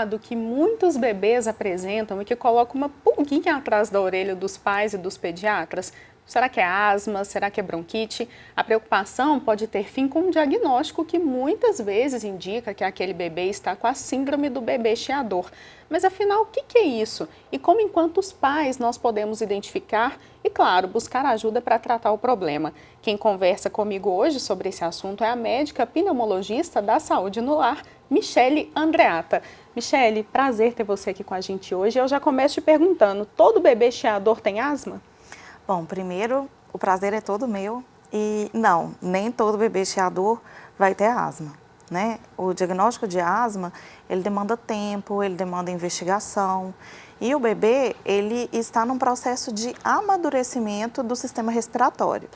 chiado que muitos bebês apresentam e que coloca uma pulguinha atrás da orelha dos pais e dos pediatras? Será que é asma? Será que é bronquite? A preocupação pode ter fim com um diagnóstico que muitas vezes indica que aquele bebê está com a síndrome do bebê chiador. Mas afinal, o que é isso? E como, enquanto os pais, nós podemos identificar e, claro, buscar ajuda para tratar o problema? Quem conversa comigo hoje sobre esse assunto é a médica pneumologista da Saúde no Lar, Michele Andreatta. Michele, prazer ter você aqui com a gente hoje. Eu já começo te perguntando, todo bebê chiador tem asma? Bom, primeiro, o prazer é todo meu e não, nem todo bebê chiador vai ter asma, né? O diagnóstico de asma, ele demanda tempo, ele demanda investigação e o bebê, ele está num processo de amadurecimento do sistema respiratório.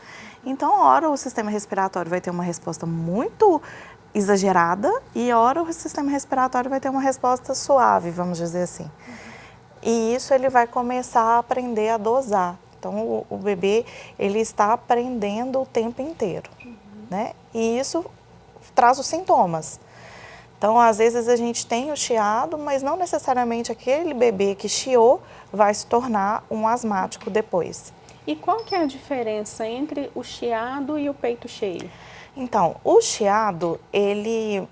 Então, ora o sistema respiratório vai ter uma resposta muito exagerada e ora o sistema respiratório vai ter uma resposta suave, vamos dizer assim. E isso ele vai começar a aprender a dosar. Então, o bebê, ele está aprendendo o tempo inteiro, né? E isso traz os sintomas. Então, às vezes a gente tem o chiado, mas não necessariamente aquele bebê que chiou vai se tornar um asmático depois. E qual que é a diferença entre o chiado e o peito cheio? Então, o chiado, ele...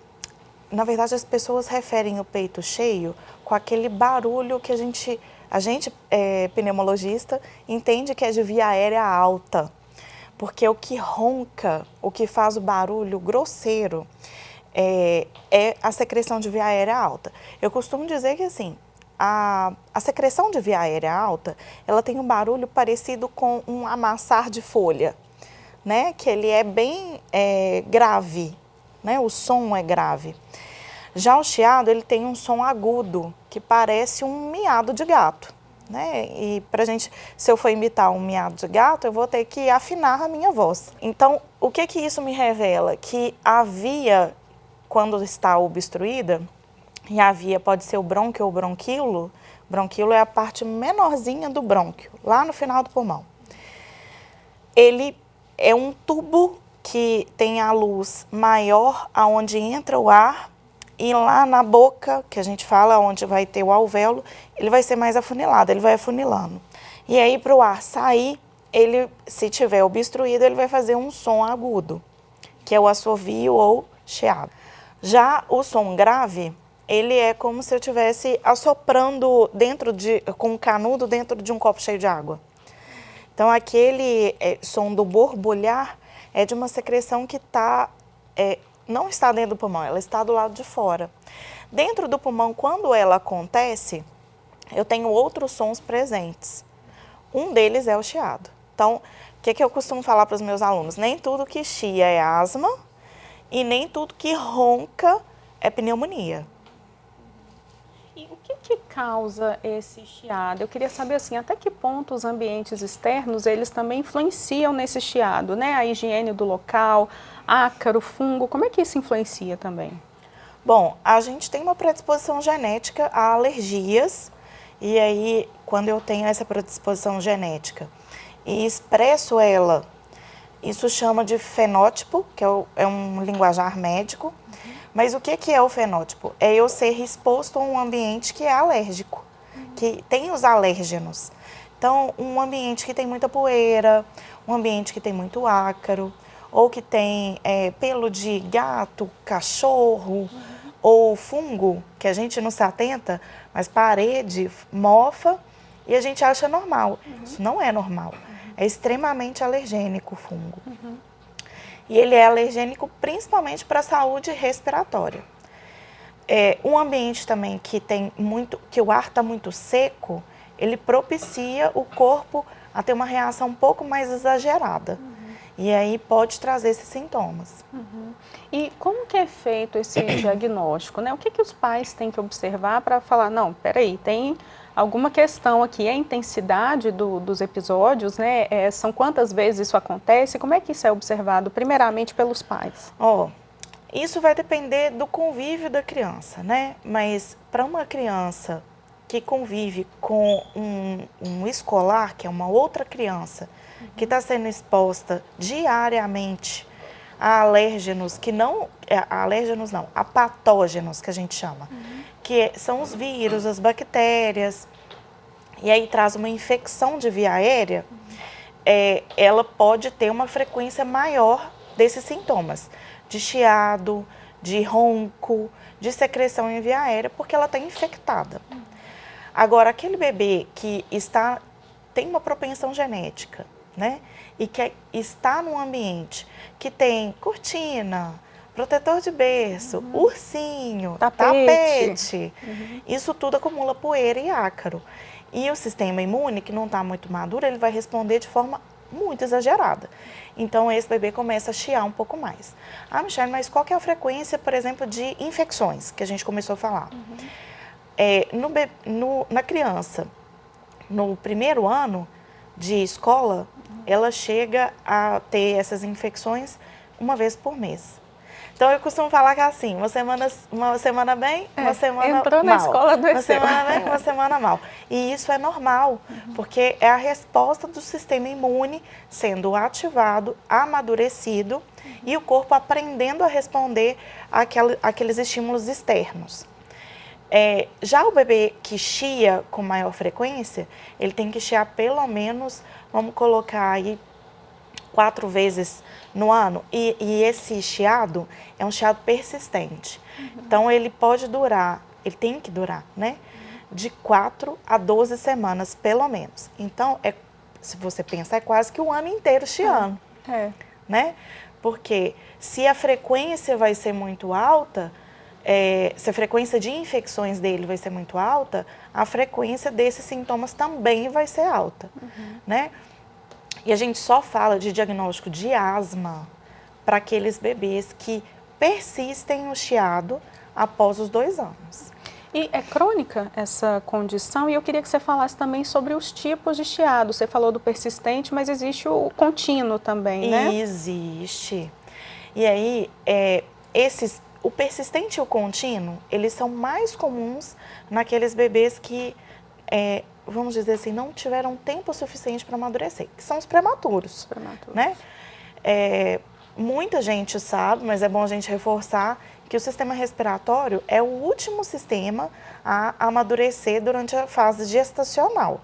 Na verdade, as pessoas referem o peito cheio com aquele barulho que a gente pneumologista, entende que é de via aérea alta. Porque o que ronca, o que faz o barulho grosseiro, é a secreção de via aérea alta. Eu costumo dizer que, assim, a secreção de via aérea alta, ela tem um barulho parecido com um amassar de folha, né? Que ele é bem grave, né? O som é grave. Já o chiado, ele tem um som agudo, que parece um miado de gato, né? E se eu for imitar um miado de gato, eu vou ter que afinar a minha voz. Então, o que isso me revela? Que a via, quando está obstruída, e a via pode ser o brônquio ou o bronquíolo é a parte menorzinha do brônquio, lá no final do pulmão. Ele é um tubo que tem a luz maior aonde entra o ar, e lá na boca, que a gente fala, onde vai ter o alvéolo, ele vai ser mais afunilado, ele vai afunilando. E aí, para o ar sair, ele, se tiver obstruído, ele vai fazer um som agudo, que é o assovio ou chiado. Já o som grave, ele é como se eu estivesse assoprando com um canudo dentro de um copo cheio de água. Então, aquele som do borbulhar é de uma secreção que não está dentro do pulmão, ela está do lado de fora. Dentro do pulmão, quando ela acontece, eu tenho outros sons presentes. Um deles é o chiado. Então, o que eu costumo falar para os meus alunos? Nem tudo que chia é asma e nem tudo que ronca é pneumonia. E o que causa esse chiado? Eu queria saber, assim, até que ponto os ambientes externos, eles também influenciam nesse chiado, né? A higiene do local, ácaro, fungo, como é que isso influencia também? Bom, a gente tem uma predisposição genética a alergias, e aí, quando eu tenho essa predisposição genética e expresso ela, isso chama de fenótipo, que é um linguajar médico. Mas o que é o fenótipo? É eu ser exposto a um ambiente que é alérgico, que tem os alérgenos. Então, um ambiente que tem muita poeira, um ambiente que tem muito ácaro, ou que tem pelo de gato, cachorro, ou fungo, que a gente não se atenta, mas parede, mofa, e a gente acha normal. Isso não é normal. É extremamente alergênico o fungo. E ele é alergênico principalmente para a saúde respiratória. Um ambiente também que o ar está muito seco, ele propicia o corpo a ter uma reação um pouco mais exagerada. E aí pode trazer esses sintomas. E como que é feito esse diagnóstico, né? O que os pais têm que observar para falar, não, peraí, tem alguma questão aqui, a intensidade dos episódios, né? São quantas vezes isso acontece? Como é que isso é observado, primeiramente, pelos pais? Isso vai depender do convívio da criança, né? Mas para uma criança que convive com um escolar, que é uma outra criança, que está sendo exposta diariamente a alérgenos, a patógenos, que a gente chama, que são os vírus, as bactérias, e aí traz uma infecção de via aérea, ela pode ter uma frequência maior desses sintomas, de chiado, de ronco, de secreção em via aérea, porque ela está infectada. Agora, aquele bebê que tem uma propensão genética, né? E que está num ambiente que tem cortina, protetor de berço, ursinho, tapete. Isso tudo acumula poeira e ácaro. E o sistema imune, que não está muito maduro, ele vai responder de forma muito exagerada. Então, esse bebê começa a chiar um pouco mais. Ah, Michele, mas qual que é a frequência, por exemplo, de infecções, que a gente começou a falar? Na criança, no primeiro ano de escola, ela chega a ter essas infecções uma vez por mês. Então, eu costumo falar que é assim, uma semana bem, uma semana mal. Entrou na escola, adoeceu. Uma semana bem, uma semana mal. E isso é normal, porque é a resposta do sistema imune sendo ativado, amadurecido, e o corpo aprendendo a responder àqueles estímulos externos. Já o bebê que chia com maior frequência, ele tem que chiar pelo menos, vamos colocar aí, 4 vezes no ano, e esse chiado é um chiado persistente. Então, ele tem que durar, né? De 4 a 12 semanas, pelo menos. Então, se você pensar, é quase que o ano inteiro chiando, né? Porque se a frequência vai ser muito alta, se a frequência de infecções dele vai ser muito alta, a frequência desses sintomas também vai ser alta, né? E a gente só fala de diagnóstico de asma para aqueles bebês que persistem no chiado após os 2 anos. E é crônica essa condição, e eu queria que você falasse também sobre os tipos de chiado. Você falou do persistente, mas existe o contínuo também, né? Existe. E aí, o persistente e o contínuo, eles são mais comuns naqueles bebês que, vamos dizer assim, não tiveram tempo suficiente para amadurecer, que são os prematuros. Né? Muita gente sabe, mas é bom a gente reforçar, que o sistema respiratório é o último sistema a amadurecer durante a fase gestacional.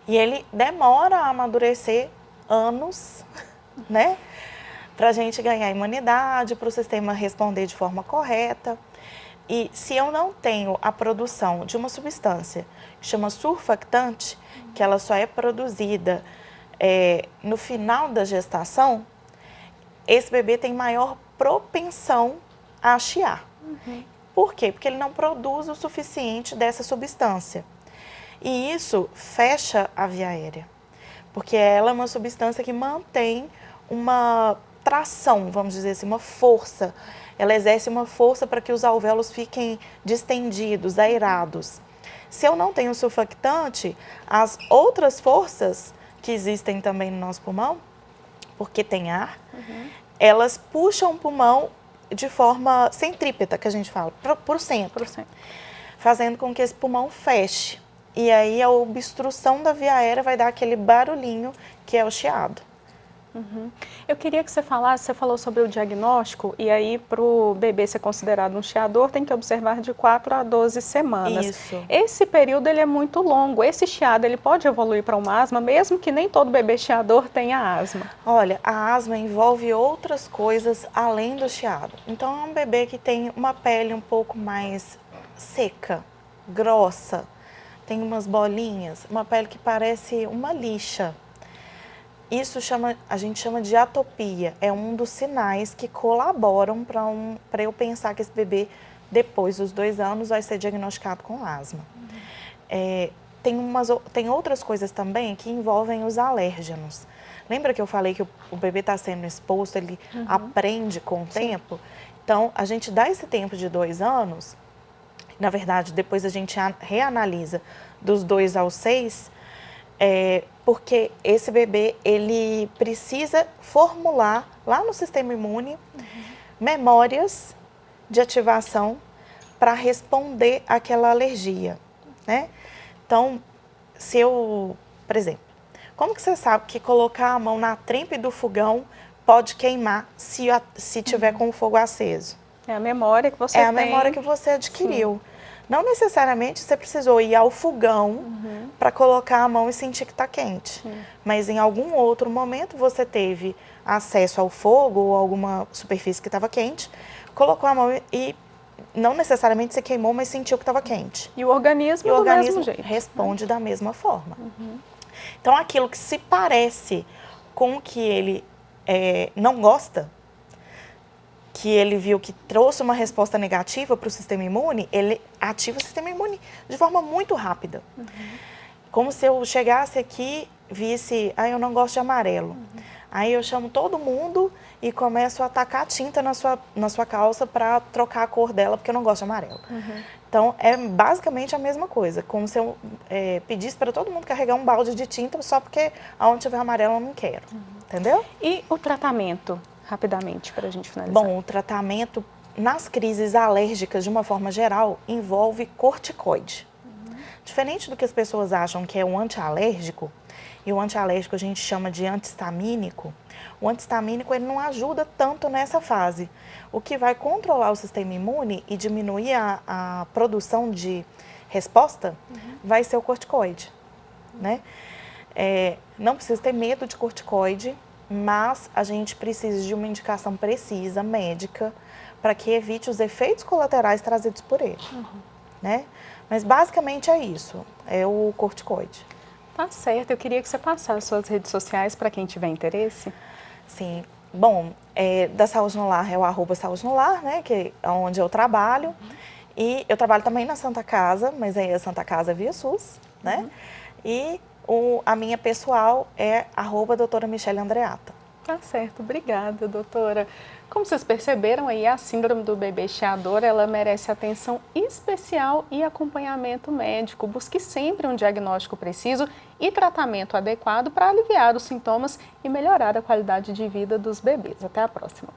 E ele demora a amadurecer anos, né? Para a gente ganhar imunidade, para o sistema responder de forma correta. E se eu não tenho a produção de uma substância que chama surfactante, que ela só é produzida no final da gestação, esse bebê tem maior propensão a chiar. Por quê? Porque ele não produz o suficiente dessa substância. E isso fecha a via aérea, porque ela é uma substância que mantém uma tração, vamos dizer assim, uma força. Ela exerce uma força para que os alvéolos fiquem distendidos, aerados. Se eu não tenho surfactante, as outras forças que existem também no nosso pulmão, porque tem ar, elas puxam o pulmão de forma centrípeta, que a gente fala, para o centro, fazendo com que esse pulmão feche. E aí a obstrução da via aérea vai dar aquele barulhinho que é o chiado. Eu queria que você falasse, você falou sobre o diagnóstico, e aí para o bebê ser considerado um chiador tem que observar de 4 a 12 semanas. Isso. Esse período ele é muito longo, esse chiado ele pode evoluir para uma asma, mesmo que nem todo bebê chiador tenha asma? Olha, a asma envolve outras coisas além do chiado. Então é um bebê que tem uma pele um pouco mais seca, grossa, tem umas bolinhas, uma pele que parece uma lixa. Isso a gente chama de atopia, é um dos sinais que colaboram para eu pensar que esse bebê, depois dos 2 anos, vai ser diagnosticado com asma. Tem outras coisas também que envolvem os alérgenos. Lembra que eu falei que o bebê está sendo exposto, ele aprende com o tempo? Então, a gente dá esse tempo de 2 anos, na verdade, depois a gente reanalisa dos 2 aos 6, porque esse bebê, ele precisa formular lá no sistema imune memórias de ativação para responder àquela alergia, né? Então, por exemplo, como que você sabe que colocar a mão na trempe do fogão pode queimar se tiver com o fogo aceso? É a memória que você É tem. a memória que você adquiriu. Não necessariamente você precisou ir ao fogão para colocar a mão e sentir que está quente. Mas em algum outro momento você teve acesso ao fogo ou alguma superfície que estava quente, colocou a mão e não necessariamente você queimou, mas sentiu que estava quente. E o organismo do mesmo jeito. Responde da mesma forma. Então aquilo que se parece com o que ele não gosta, que ele viu que trouxe uma resposta negativa para o sistema imune, ele ativa o sistema imune de forma muito rápida. Como se eu chegasse aqui, visse, eu não gosto de amarelo. Aí eu chamo todo mundo e começo a atacar tinta na sua calça para trocar a cor dela, porque eu não gosto de amarelo. Então, é basicamente a mesma coisa, como se eu pedisse para todo mundo carregar um balde de tinta só porque aonde tiver amarelo eu não quero. Entendeu? E o tratamento? Rapidamente, para a gente finalizar. Bom, o tratamento nas crises alérgicas, de uma forma geral, envolve corticoide. Diferente do que as pessoas acham que é um antialérgico, e o antialérgico a gente chama de antihistamínico, o antihistamínico ele não ajuda tanto nessa fase. O que vai controlar o sistema imune e diminuir a produção de resposta vai ser o corticoide. Né? Não precisa ter medo de corticoide, mas a gente precisa de uma indicação precisa, médica, para que evite os efeitos colaterais trazidos por ele. Né? Mas basicamente é isso, é o corticoide. Tá certo, eu queria que você passasse suas redes sociais para quem tiver interesse. Sim, bom, da Saúde no Lar é o @Saúde no Lar, né, que é onde eu trabalho. E eu trabalho também na Santa Casa, mas aí a Santa Casa é via SUS, né? E a minha pessoal é @doutora Michele Andreata. Tá certo, obrigada, doutora. Como vocês perceberam aí, a síndrome do bebê chiador, ela merece atenção especial e acompanhamento médico. Busque sempre um diagnóstico preciso e tratamento adequado para aliviar os sintomas e melhorar a qualidade de vida dos bebês. Até a próxima.